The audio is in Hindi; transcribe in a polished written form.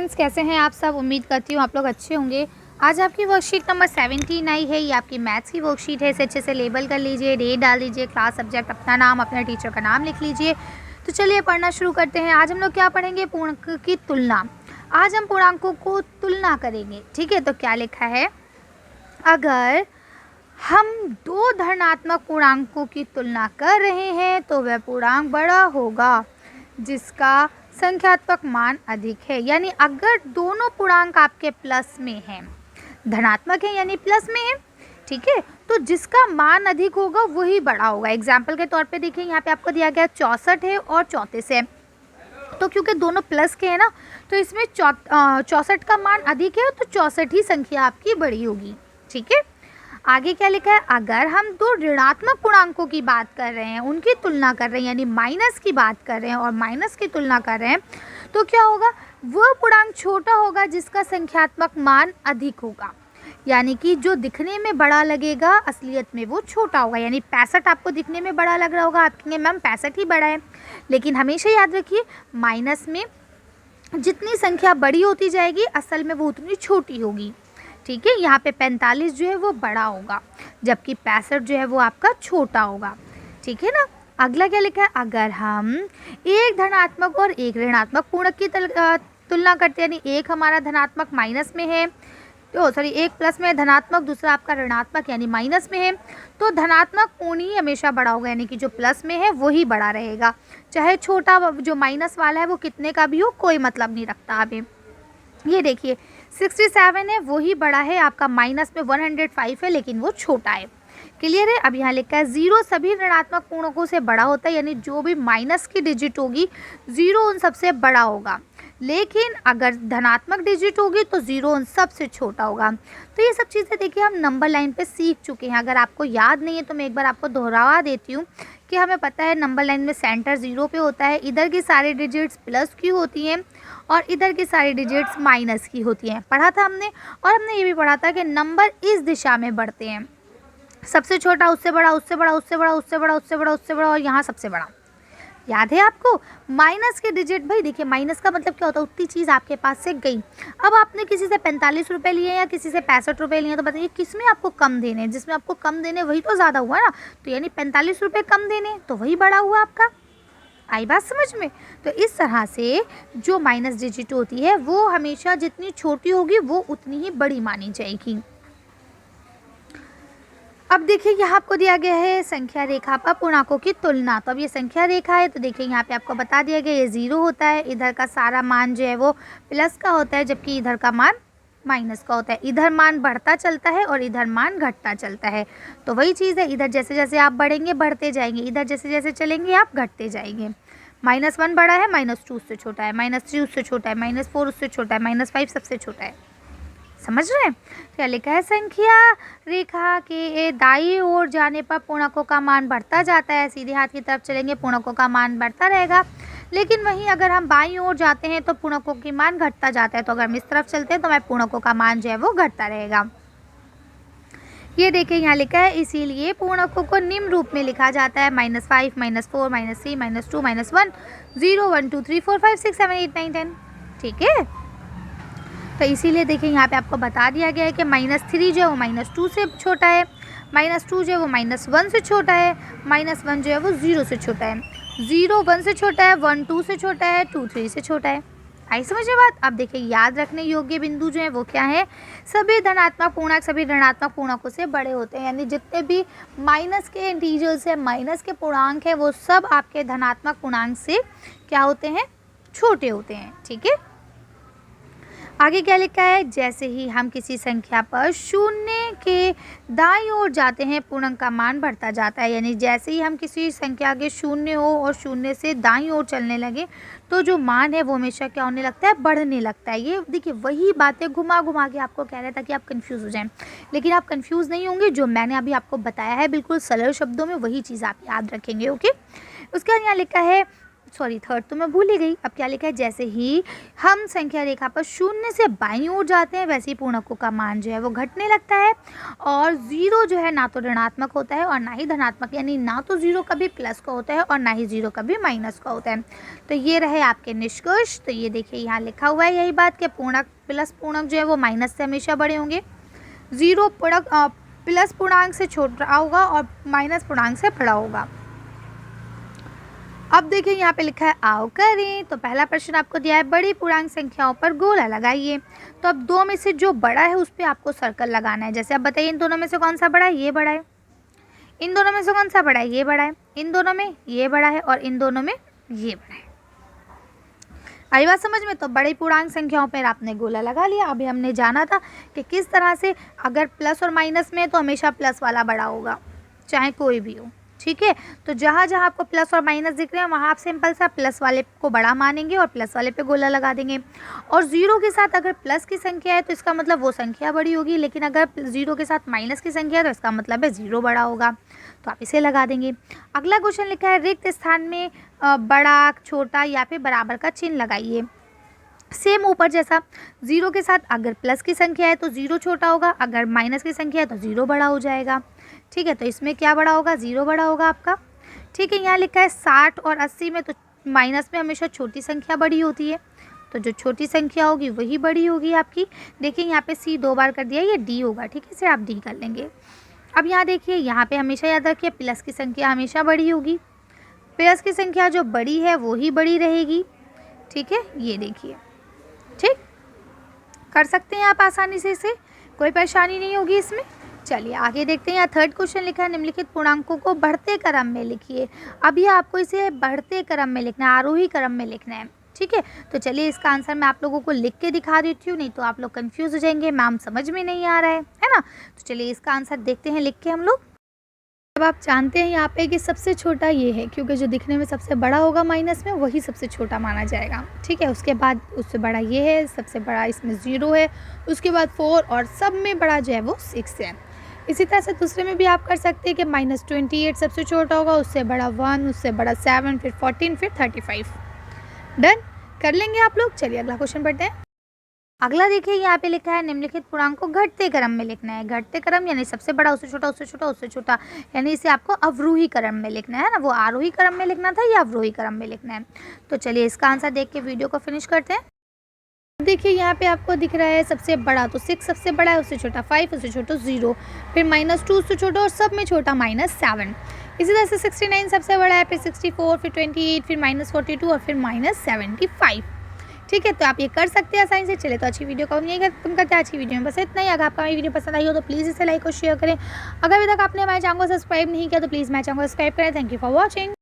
फ्रेंड्स, कैसे हैं आप सब। उम्मीद करती हूँ आप लोग अच्छे होंगे। आज आपकी वर्कशीट नंबर 17 आई है। ये आपकी मैथ्स की वर्कशीट है। इसे अच्छे से लेबल कर लीजिए, डेट डाल दीजिए, क्लास सब्जेक्ट, अपना नाम, अपने टीचर का नाम लिख लीजिए। तो चलिए पढ़ना शुरू करते हैं। आज हम लोग क्या पढ़ेंगे? पूर्णांक की तुलना। आज हम पूर्णांकों को तुलना करेंगे। ठीक है, तो क्या लिखा है? अगर हम दो धनात्मक पूर्णांकों की तुलना कर रहे हैं तो वह पूर्णांक बड़ा होगा जिसका संख्यात्मक मान अधिक है। यानी अगर दोनों पूर्णांक आपके प्लस में हैं, धनात्मक है यानी प्लस में है, ठीक है, तो जिसका मान अधिक होगा वही बड़ा होगा। एग्जाम्पल के तौर पे देखिए, यहाँ पे आपको दिया गया 64 है और 34 है। तो क्योंकि दोनों प्लस के हैं ना, तो इसमें 64 का मान अधिक है, तो 64 ही संख्या आपकी बड़ी होगी। ठीक है, आगे क्या लिखा है? अगर हम दो ऋणात्मक पूर्णांकों की बात कर रहे हैं, उनकी तुलना कर रहे हैं, यानी माइनस की बात कर रहे हैं और माइनस की तुलना कर रहे हैं, तो क्या होगा? वह पूर्णांक छोटा होगा जिसका संख्यात्मक मान अधिक होगा। यानी कि जो दिखने में बड़ा लगेगा असलियत में वो छोटा होगा। यानी 65 आपको दिखने में बड़ा लग रहा होगा, आप कहेंगे मैम 65 ही बड़ा है, लेकिन हमेशा याद रखिए माइनस में जितनी संख्या बड़ी होती जाएगी असल में वो उतनी छोटी होगी। ठीक है, यहाँ पे 45 जो है वो बड़ा होगा जबकि 65 जो है वो आपका छोटा होगा। ठीक है ना। अगला क्या लिखा है? अगर हम एक धनात्मक और एक ऋणात्मक पूर्णांक की तुलना करते हैं, यानी एक हमारा धनात्मक माइनस में है, तो सॉरी एक प्लस में है धनात्मक, दूसरा आपका ऋणात्मक यानी माइनस में है, तो धनात्मक पूर्ण ही हमेशा बड़ा होगा। यानी कि जो प्लस में है वही बड़ा रहेगा, चाहे छोटा जो माइनस वाला है वो कितने का भी हो, कोई मतलब नहीं रखता। अभी ये देखिए 67 है, वही बड़ा है आपका, माइनस में 105 है लेकिन वो छोटा है। क्लियर है। अब यहाँ लिखा है 0 सभी ऋणात्मक पूर्णांकों से बड़ा होता है, यानी जो भी माइनस की डिजिट होगी 0 उन सबसे बड़ा होगा, लेकिन अगर धनात्मक डिजिट होगी तो 0 उन सबसे छोटा होगा। तो ये सब चीज़ें देखिए हम नंबर लाइन पे सीख चुके हैं। अगर आपको याद नहीं है तो मैं एक बार आपको दोहरावा देती हूँ कि हमें पता है नंबर लाइन में सेंटर 0 पे होता है, इधर की सारी डिजिट्स प्लस की होती हैं और इधर की सारी डिजिट्स माइनस की होती हैं। पढ़ा था हमने, और हमने ये भी पढ़ा था कि नंबर इस दिशा में बढ़ते हैं, सबसे छोटा उससे बड़ा, उससे बड़ा, उससे बड़ा, उससे बड़ा, उससे बड़ा, उससे बड़ा, और यहाँ सबसे बड़ा। याद है आपको? माइनस के डिजिट, भाई देखिए माइनस का मतलब क्या होता है? उतनी चीज़ आपके पास से गई। अब आपने किसी से 45 रुपये लिए या किसी से 65 रुपये लिए, तो बताइए किस में आपको कम देने? जिसमें आपको कम देने वही तो ज़्यादा हुआ ना, तो यानी 45 रुपये कम देने तो वही बड़ा हुआ आपका। आई बात समझ में? तो इस तरह से जो माइनस डिजिट होती है वो हमेशा जितनी छोटी होगी वो उतनी ही बड़ी मानी जाएगी। अब देखिए यहाँ आपको दिया गया है संख्या रेखा पर पूर्णांकों की तुलना। तो अब ये संख्या रेखा है, तो देखिए यहाँ पे आपको बता दिया गया ये 0 होता है, इधर का सारा मान जो है वो प्लस का होता है जबकि इधर का मान माइनस का होता है। इधर मान बढ़ता चलता है और इधर मान घटता चलता है। तो वही चीज़ है, इधर जैसे जैसे आप बढ़ेंगे बढ़ते जाएंगे, इधर जैसे जैसे चलेंगे आप घटते जाएंगे। -1 बड़ा है, -2 उससे छोटा है, -3 उससे छोटा है, -4 उससे छोटा है, -5 सबसे छोटा है। समझ रहे हैं? क्या लिखा है? संख्या रेखा के दाईं ओर जाने पर पूर्णांकों का मान बढ़ता जाता है, सीधे हाथ की तरफ चलेंगे पूर्णांकों का मान बढ़ता रहेगा, लेकिन वहीं अगर हम बाईं ओर जाते हैं तो पूर्णांकों की मान घटता जाता है। तो अगर हम इस तरफ चलते हैं तो हमारे पूर्णांकों का मान जो है वो घटता रहेगा। ये देखिए यहाँ लिखा है, इसीलिए पूर्णांकों को निम्न रूप में लिखा जाता है: -5, -4, -3, -2, -1, 0, 1, 2, 3, 4, 5, 6, 7, 8, 9, 10। ठीक है, तो इसीलिए देखिए यहाँ पे आपको बता दिया गया है कि -3 जो है वो -2 से छोटा है, -2 जो है वो -1 से छोटा है, -1 जो है वो 0 से छोटा है, 0 1 से छोटा है, 1 2 से छोटा है, 2 3 से छोटा है। आई समझ में बात? अब देखिए याद रखने योग्य बिंदु जो है वो क्या है? सभी धनात्मक पूर्णांक सभी ऋणात्मक पूर्णांकों से बड़े होते हैं, यानी जितने भी माइनस के इंटीजर्स है, माइनस के पूर्णांक है, वो सब आपके धनात्मक पूर्णांक से क्या होते हैं? छोटे होते हैं। ठीक है, आगे क्या लिखा है? जैसे ही हम किसी संख्या पर शून्य के दाईं ओर जाते हैं पूर्णांक का मान बढ़ता जाता है। यानी जैसे ही हम किसी संख्या के शून्य हो और शून्य से दाईं ओर चलने लगे तो जो मान है वो हमेशा क्या होने लगता है? बढ़ने लगता है। ये देखिए वही बातें घुमा घुमा के आपको कह रहा था कि आप कंफ्यूज हो जाएं, लेकिन आप कंफ्यूज नहीं होंगे। जो मैंने अभी आपको बताया है बिल्कुल सरल शब्दों में वही चीज़ आप याद रखेंगे। ओके, उसके बाद यहाँ लिखा है सॉरी थर्ड तो मैं भूल ही गई। अब क्या लिखा है, जैसे ही हम संख्या रेखा पर शून्य से बाईं ओर जाते हैं वैसे ही पूर्णांकों का मान जो है वो घटने लगता है और ज़ीरो जो है ना तो ऋणात्मक होता है और ना ही धनात्मक, यानी ना तो ज़ीरो कभी प्लस का होता है और ना ही ज़ीरो कभी माइनस का होता है। तो ये रहे आपके निष्कर्ष। तो ये देखिए यहाँ लिखा हुआ है यही बात कि पूर्णांक प्लस पूर्णांक जो है वो माइनस से हमेशा बड़े होंगे, ज़ीरो प्लस पूर्णांक से छोटा होगा और माइनस पूर्णांक से बड़ा होगा। अब देखिए यहाँ पे लिखा है आओ करें। तो पहला प्रश्न आपको दिया है बड़ी पूर्णांक संख्याओं पर गोला लगाइए। तो अब दो में से जो बड़ा है उस पर आपको सर्कल लगाना है। जैसे आप बताइए इन दोनों में से कौन सा बड़ा है, ये बड़ा है। इन दोनों में से कौन सा बड़ा है, ये बड़ा है। इन दोनों में ये बड़ा है और इन दोनों में ये बड़ा है। आई बात समझ में। तो बड़ी पूर्णांक संख्याओं पर आपने गोला लगा लिया। अभी हमने जाना था कि किस तरह से अगर प्लस और माइनस में तो हमेशा प्लस वाला बड़ा होगा चाहे कोई भी हो, ठीक है। तो जहाँ जहाँ आपको प्लस और माइनस दिख रहे हैं वहाँ आप सिंपल सा प्लस वाले को बड़ा मानेंगे और प्लस वाले पे गोला लगा देंगे। और ज़ीरो के साथ अगर प्लस की संख्या है तो इसका मतलब वो संख्या बड़ी होगी, लेकिन अगर ज़ीरो के साथ माइनस की संख्या है तो इसका मतलब है ज़ीरो बड़ा होगा, तो आप इसे लगा देंगे। अगला क्वेश्चन लिखा है रिक्त स्थान में बड़ा, छोटा या फिर बराबर का चिन्ह लगाइए। सेम ऊपर जैसा, ज़ीरो के साथ अगर प्लस की संख्या है तो ज़ीरो छोटा होगा, अगर माइनस की संख्या है तो ज़ीरो बड़ा हो जाएगा, ठीक है। तो इसमें क्या बड़ा होगा, ज़ीरो बड़ा होगा आपका, ठीक है। यहाँ लिखा है 60 और 80 में, तो माइनस में हमेशा छोटी संख्या बड़ी होती है, तो जो छोटी संख्या होगी वही बड़ी होगी आपकी। देखिए यहाँ पे सी 2 बार कर दिया, ये डी होगा, ठीक है, इसे आप डी कर लेंगे। अब यहाँ देखिए यहाँ पे हमेशा याद रखिए प्लस की संख्या हमेशा बड़ी होगी, प्लस की संख्या जो बड़ी है वो ही बड़ी रहेगी, ठीक है। ये देखिए, ठीक, कर सकते हैं आप आसानी से इसे, कोई परेशानी नहीं होगी इसमें। चलिए आगे देखते हैं। यहाँ थर्ड क्वेश्चन लिखा है निम्नलिखित पूर्णांकों को बढ़ते क्रम में लिखिए। अब ये आपको इसे बढ़ते क्रम में लिखना है, आरोही क्रम में लिखना है, ठीक है। तो चलिए इसका आंसर मैं आप लोगों को लिख के दिखा देती हूँ, नहीं तो आप लोग कंफ्यूज हो जाएंगे, मैम समझ में नहीं आ रहा है ना। तो चलिए इसका आंसर देखते हैं लिख के हम लोग। अब आप जानते हैं यहाँ पे कि सबसे छोटा ये है, क्योंकि जो दिखने में सबसे बड़ा होगा माइनस में वही सबसे छोटा माना जाएगा, ठीक है। उसके बाद उससे बड़ा ये है, सबसे बड़ा इसमें 0 है, उसके बाद 4 और सब में बड़ा जो है वो 6 है। इसी तरह से दूसरे में भी आप कर सकते हैं कि -28 सबसे छोटा होगा, उससे बड़ा 1, उससे बड़ा 7, फिर 14, फिर 35। डन कर लेंगे आप लोग। चलिए अगला क्वेश्चन पढ़ते हैं। अगला देखिए यहाँ पे लिखा है निम्नलिखित पूर्णांक को घटते क्रम में लिखना है। घटते क्रम यानी सबसे बड़ा उससे छोटा, उससे छोटा, उससे छोटा, यानी इसे आपको अवरोही क्रम में लिखना है ना, वो आरोही क्रम में लिखना था या अवरोही क्रम में लिखना है। तो चलिए इसका आंसर देख के वीडियो को फिनिश करते हैं। देखिए यहाँ पे आपको दिख रहा है सबसे बड़ा तो 6 सबसे बड़ा है, उससे छोटा 5, उससे छोटा 0, फिर -2 उससे छोटा और सब में छोटा -7। इसी तरह से 69 सबसे बड़ा है, फिर 64, फिर 28, फिर -42 और फिर -75, ठीक है। तो आप ये कर सकते हैं आसानी से। चले तो अच्छी वीडियो को हम यही खत्म करते हैं। अच्छी वीडियो में बस इतना ही। अगर आपको हमारी वीडियो पसंद आई हो तो प्लीज़ इसे लाइक और शेयर करें। अगर अभी तक आपने हमारे चैनल को सब्सक्राइब नहीं किया तो प्लीज़ हमारे चैनल को सब्सक्राइब करें। Thank you for watching.